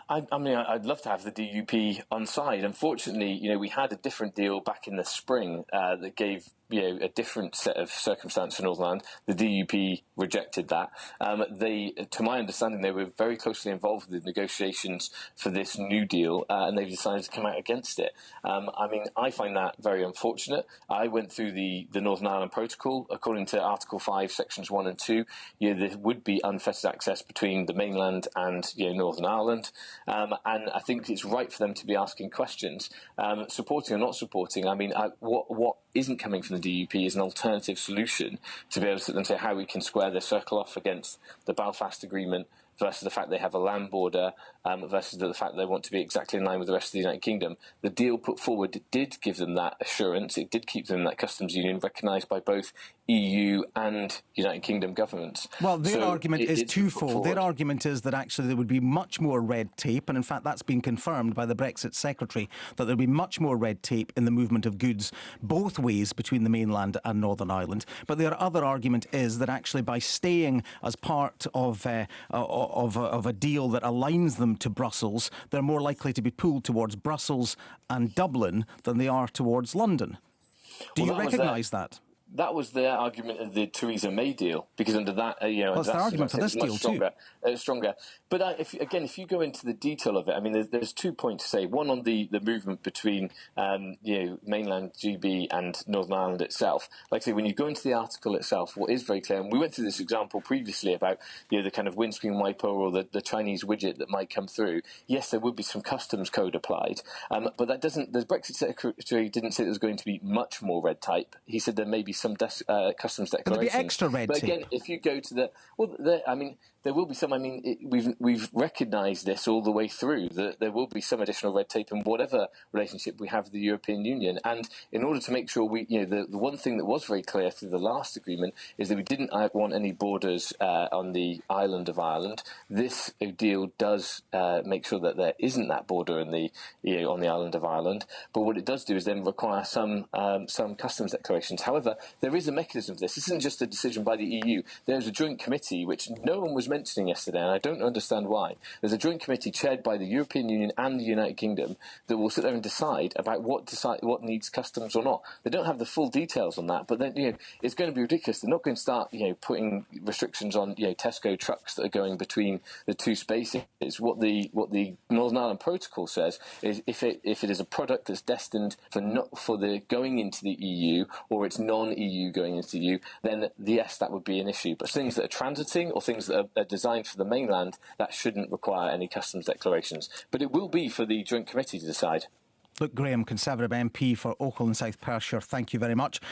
I mean, I'd love to have the DUP on side. Unfortunately, we had a different deal back in the spring that gave a different set of circumstance for Northern Ireland. The DUP rejected that. To my understanding, they were very closely involved with the negotiations for this new deal, and they've decided to come out against it. I find that very unfortunate. I went through the Northern Ireland Protocol. According to Article 5, Sections 1 and 2, there would be unfettered access between the mainland and Northern Ireland, and I think it's right for them to be asking questions, supporting or not supporting. What isn't coming from the DUP is an alternative solution to be able to sit and say how we can square the circle off against the Belfast Agreement versus the fact they have a land border, versus the fact they want to be exactly in line with the rest of the United Kingdom. The deal put forward did give them that assurance. It did keep them in that customs union recognised by both EU and United Kingdom governments. Well, their argument is twofold. Their argument is that actually there would be much more red tape, and in fact that's been confirmed by the Brexit Secretary, that there would be much more red tape in the movement of goods both ways between the mainland and Northern Ireland. But their other argument is that actually by staying as part of a deal that aligns them to Brussels, they're more likely to be pulled towards Brussels and Dublin than they are towards London. Do you recognise that? That was their argument of the Theresa May deal, because under that, that's the argument for this deal too. Stronger. But if you go into the detail of it, there's 2 points to say. One on the movement between mainland GB and Northern Ireland itself. Like I say, when you go into the article itself, what is very clear, and we went through this example previously about the kind of windscreen wiper or the Chinese widget that might come through. Yes, there would be some customs code applied, but that doesn't. The Brexit Secretary didn't say there was going to be much more red tape. He said there may be some customs declarations. There'll be extra red tape. But again, if you go to there will be some. We've recognised this all the way through, that there will be some additional red tape in whatever relationship we have with the European Union. And in order to make sure the one thing that was very clear through the last agreement is that we didn't want any borders on the island of Ireland. This deal does make sure that there isn't that border on the island of Ireland. But what it does do is then require some customs declarations. However, there is a mechanism for this. This isn't just a decision by the EU. There's a joint committee, which no one was mentioning yesterday, and I don't understand why. There's a joint committee chaired by the European Union and the United Kingdom that will sit there and decide about what needs customs or not. They don't have the full details on that, but then it's going to be ridiculous. They're not going to start putting restrictions on Tesco trucks that are going between the two spaces. What the Northern Ireland Protocol says is if it is a product that's destined for the going into the EU, or it's non-EU going into the EU, then yes, that would be an issue. But things that are transiting or things that are designed for the mainland, that shouldn't require any customs declarations. But it will be for the joint committee to decide. Look, Graham, Conservative MP for Ochil and South Perthshire, thank you very much.